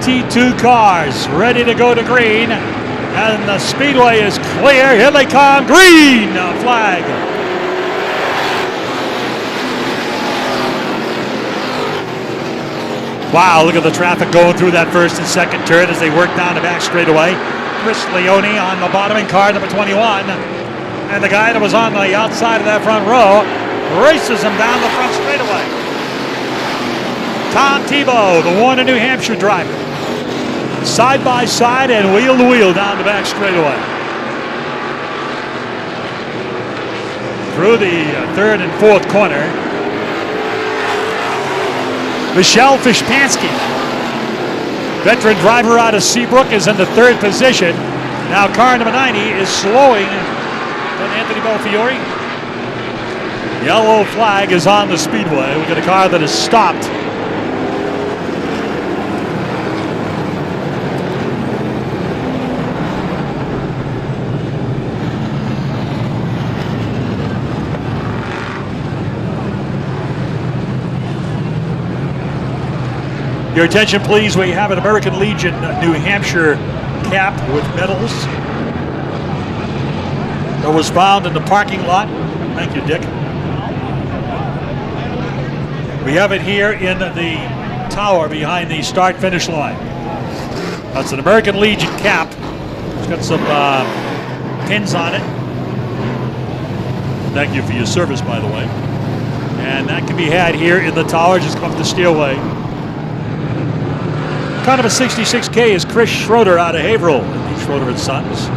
22 cars ready to go to green, and the Speedway is clear. Here they come. Green flag. Wow, look at the traffic going through that first and second turn as they work down the back straightaway. Chris Leone on the bottom in car number 21. And the guy that was on the outside of that front row races him down the front straightaway. Tom Tebow, the Warner, New Hampshire driver. Side by side and wheel to wheel down the back straightaway. Through the third and fourth corner. Michelle Fishpansky, veteran driver out of Seabrook, is in the third position. Now car number 90 is slowing than Anthony Belfiore. Yellow flag is on the Speedway. We've got a car that has stopped. Your attention, please. We have an American Legion New Hampshire cap with medals that was found in the parking lot. Thank you, Dick. We have it here in the tower behind the start-finish line. That's an American Legion cap. It's got some pins on it. Thank you for your service, by the way. And that can be had here in the tower. Just come up the stairway. Kind of a 66K is Chris Schroeder out of Haverhill. Schroeder and Sons.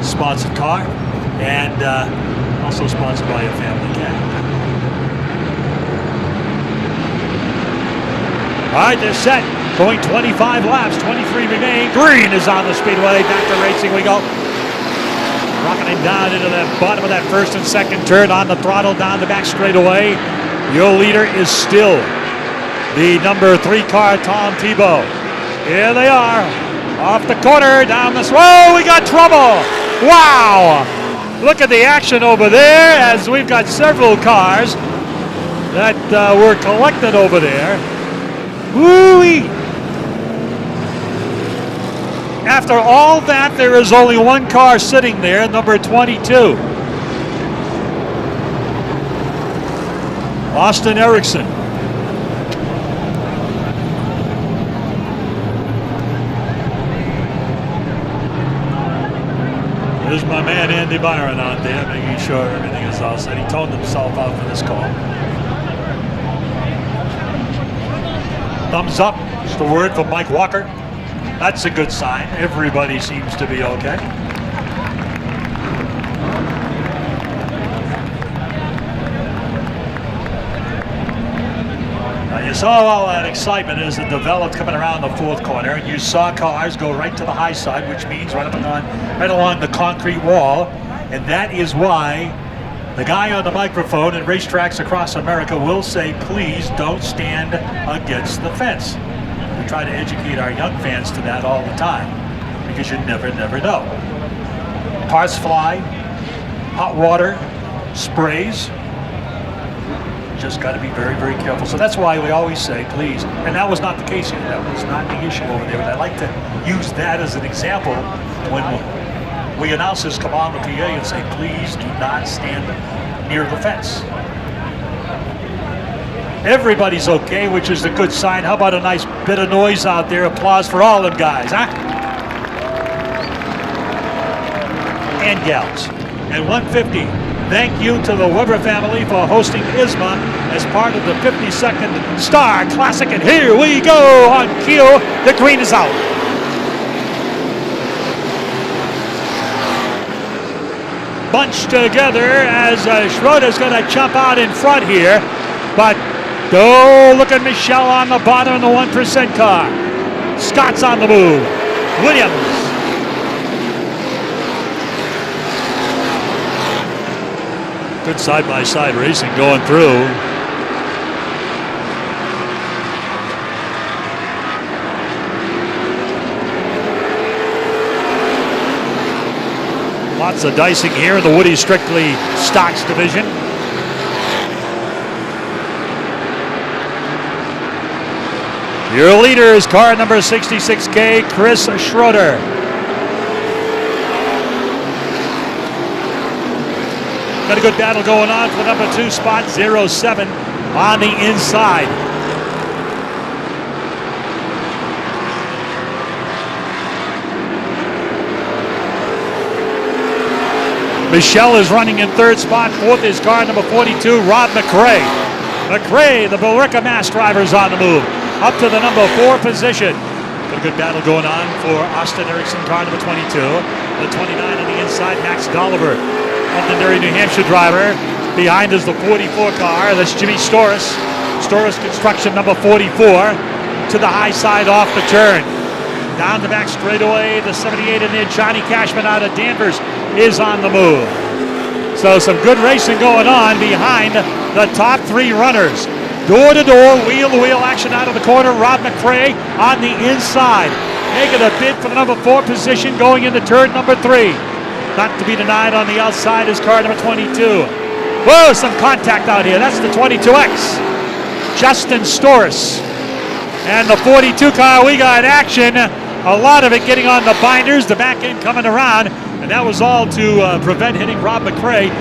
Sponsored car. And also sponsored by a family cat. All right, they're set. Going 25 laps, 23 remain. Green is on the Speedway. Back to racing we go. Rocking him down into the bottom of that first and second turn on the throttle down the back straightaway. Your leader is still the number 3 car, Tom Tebow. Here they are. Off the corner, down this. Whoa, we got trouble. Wow. Look at the action over there as we've got several cars that were collected over there. Woo-wee. After all that, there is only one car sitting there, number 22. Austin Erickson. There's my man Andy Byron out there, making sure everything is all set. He toned himself out for this call. Thumbs up, it's the word from Mike Walker. That's a good sign. Everybody seems to be okay. Now you saw all that excitement as it developed coming around the fourth corner, and you saw cars go right to the high side, which means right along the concrete wall, and that is why the guy on the microphone at racetracks across America will say, please don't stand against the fence. We try to educate our young fans to that all the time, because you never know. Cars fly, hot water, sprays. Just got to be very, very careful. So that's why we always say, please, and that was not the case here. That was not the issue over there. But I like to use that as an example when we announcers come on the PA and say, please do not stand near the fence. Everybody's okay, which is a good sign. How about a nice bit of noise out there? Applause for all them guys, huh? And gals. And 150. Thank you to the Weber family for hosting ISMA as part of the 52nd Star Classic. And here we go on cue. The green is out. Bunched together as Schroeder's going to jump out in front here. But oh, look at Michelle on the bottom of the 1% car. Scott's on the move. Williams. Good side-by-side racing going through. Lots of dicing here in the Woody Strictly Stocks division. Your leader is car number 66K, Chris Schroeder. Got a good battle going on for the number 2 spot, 07 on the inside. Michelle is running in 3rd spot. 4th is car number 42, Rob McRae. McRae, the Billerica Mass driver, is on the move, up to the number 4 position. Got a good battle going on for Austin Erickson, car number 22. The 29 on the inside, Max Dolliver, Londonderry, New Hampshire driver. Behind is the 44 car. That's Jimmy Storis. Storis Construction, number 44, to the high side off the turn. Down the back straightaway, the 78 in there, Johnny Cashman out of Danvers, is on the move. So some good racing going on behind the top 3 runners. Door to door, wheel to wheel action out of the corner. Rob McRae on the inside, making a bid for the number 4 position going into turn number 3. Not to be denied on the outside is car number 22. Whoa, some contact out here. That's the 22X. Justin Storis. And the 42 car, we got action. A lot of it getting on the binders, the back end coming around, and that was all to prevent hitting Rob McRae.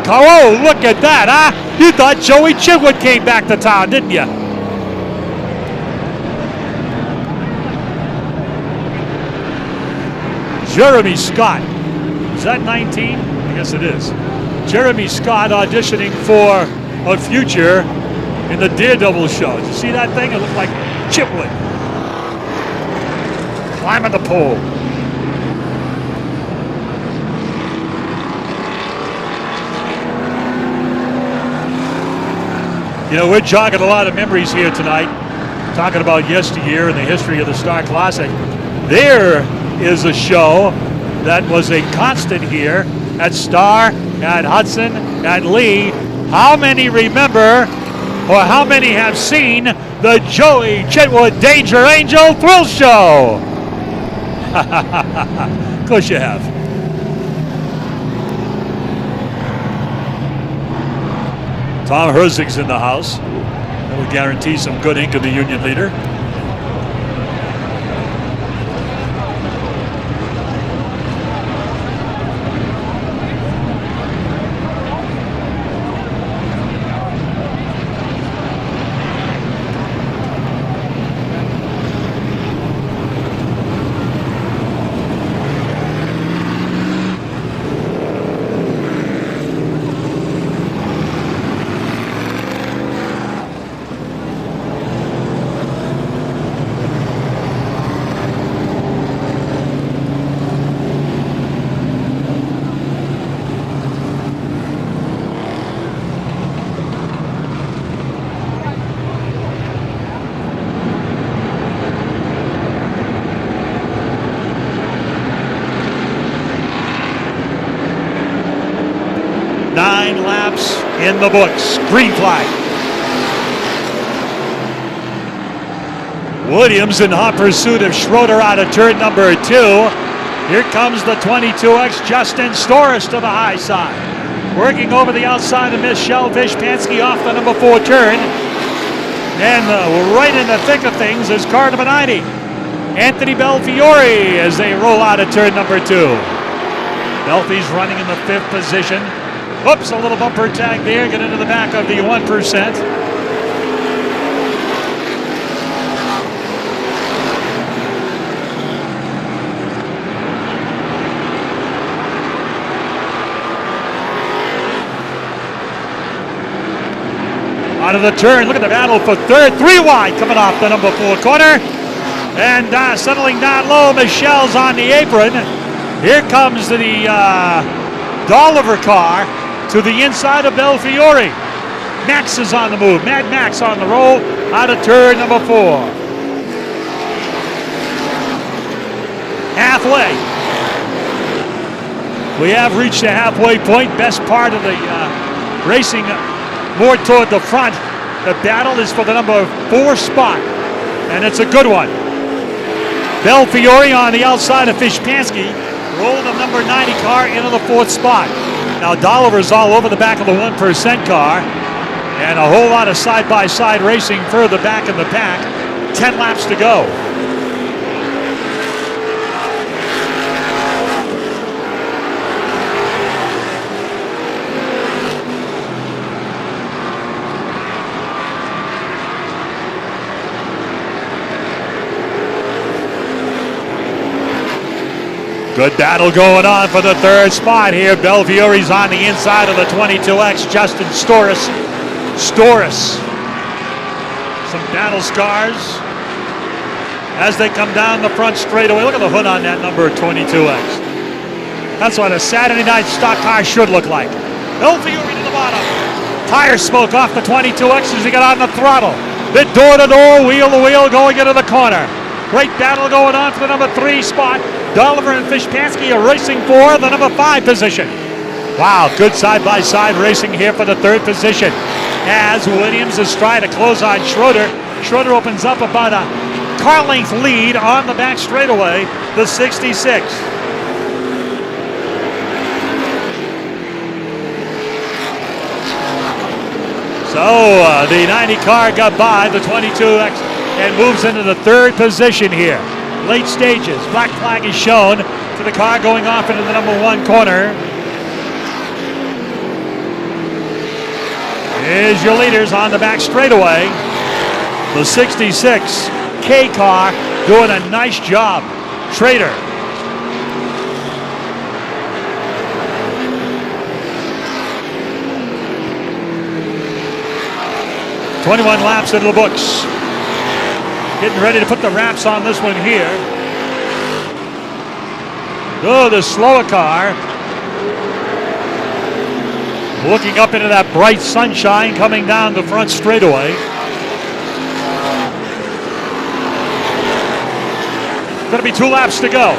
Oh, look at that, huh? You thought Joey Chitwood came back to town, didn't you? Jeremy Scott. Is that 19? I guess it is. Jeremy Scott auditioning for a future in the Daredevil show. Did you see that thing? It looked like Chitwood. Climbing the pole. You know, we're jogging a lot of memories here tonight, talking about yesteryear and the history of the Star Classic. There is a show that was a constant here at Star, at Hudson, at Lee. How many remember, or how many have seen the Joey Chitwood Danger Angel Thrill Show? Of course you have. Tom Herzig's in the house. That will guarantee some good ink of the Union leader. In the books. Green flag. Williams in hot pursuit of Schroeder out of turn number 2. Here comes the 22X, Justin Storis to the high side. Working over the outside of Michelle Vishpansky off the number 4 turn. And right in the thick of things is car number 90. Anthony Belfiore as they roll out of turn number 2. Belfi's running in the 5th position. Oops, a little bumper tag there. Get into the back of the 1%. Out of the turn, look at the battle for 3rd. 3 wide coming off the number 4 corner. And settling down low, Michelle's on the apron. Here comes the Dolliver car to the inside of Belfiore. Max is on the move. Mad Max on the roll out of turn number 4. Halfway. We have reached the halfway point. Best part of the racing more toward the front. The battle is for the number 4 spot, and it's a good one. Belfiore on the outside of Fishpansky, rolling the number 90 car into the 4th spot. Now Dolliver's all over the back of the 1% car, and a whole lot of side-by-side racing further back in the pack. 10 laps to go. Good battle going on for the third spot here. Belfiore's on the inside of the 22X. Justin Storis. Some battle scars as they come down the front straightaway. Look at the hood on that number 22X. That's what a Saturday night stock car should look like. Belfiore to the bottom. Tire smoke off the 22X as he got on the throttle. Bit door to door, wheel to wheel, going into the corner. Great battle going on for the number 3 spot. Dolliver and Fishpansky are racing for the number 5 position. Wow, good side-by-side racing here for the 3rd position. As Williams is trying to close on Schroeder. Schroeder opens up about a car-length lead on the back straightaway, the 66. So the 90 car got by the 22X and moves into the 3rd position here. Late stages. Black flag is shown to the car going off into the number 1 corner. Here's your leaders on the back straightaway. The 66 K car doing a nice job. Schrader. "21 laps into the books." Getting ready to put the wraps on this one here. Oh, the slower car. Looking up into that bright sunshine coming down the front straightaway. Going to be 2 laps to go.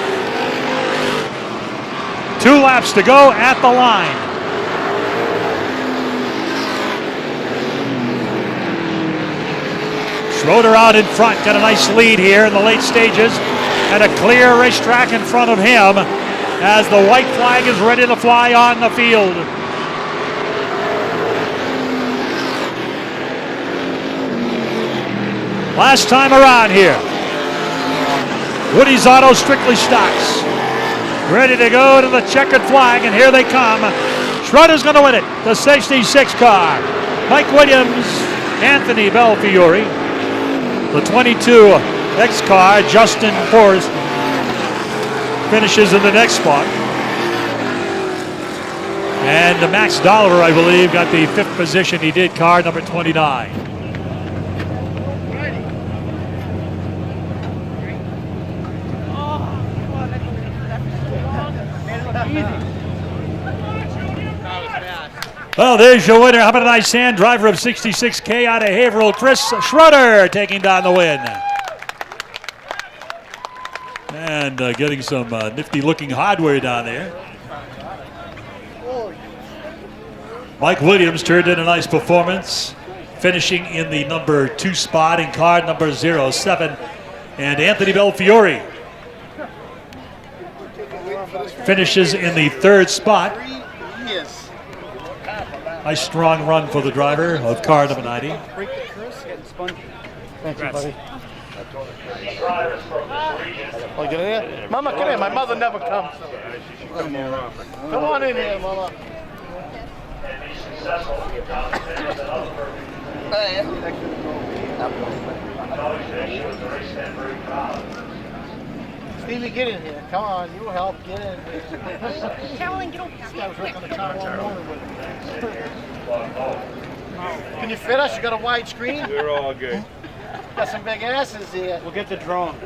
2 laps to go at the line. Schroeder out in front, got a nice lead here in the late stages, and a clear racetrack in front of him as the white flag is ready to fly on the field. Last time around here, Woody's Auto Strictly Stocks, ready to go to the checkered flag, and here they come. Schroeder's going to win it, the 66 car. Mike Williams, Anthony Belfiore. The 22X car, Justin Forrest, finishes in the next spot. And Max Dolliver, I believe, got the 5th position. He did car number 29. Well, there's your winner. How about a nice hand? Driver of 66K out of Haverhill, Chris Schroeder, taking down the win. And getting some nifty-looking hardware down there. Mike Williams turned in a nice performance, finishing in the number 2 spot in car number 07. And Anthony Belfiore finishes in the 3rd spot. Nice strong run for the driver of car number 90. Thank you, buddy. Oh, get in here? Mama, come in. My mother never comes. Come on in here, Mama. Stevie, get in here. Come on, you help. Get in. Carolyn, get over This guy was working on the car all morning with me. Can you fit us? You got a wide screen? We're all good. Got some big asses here. We'll get the drone.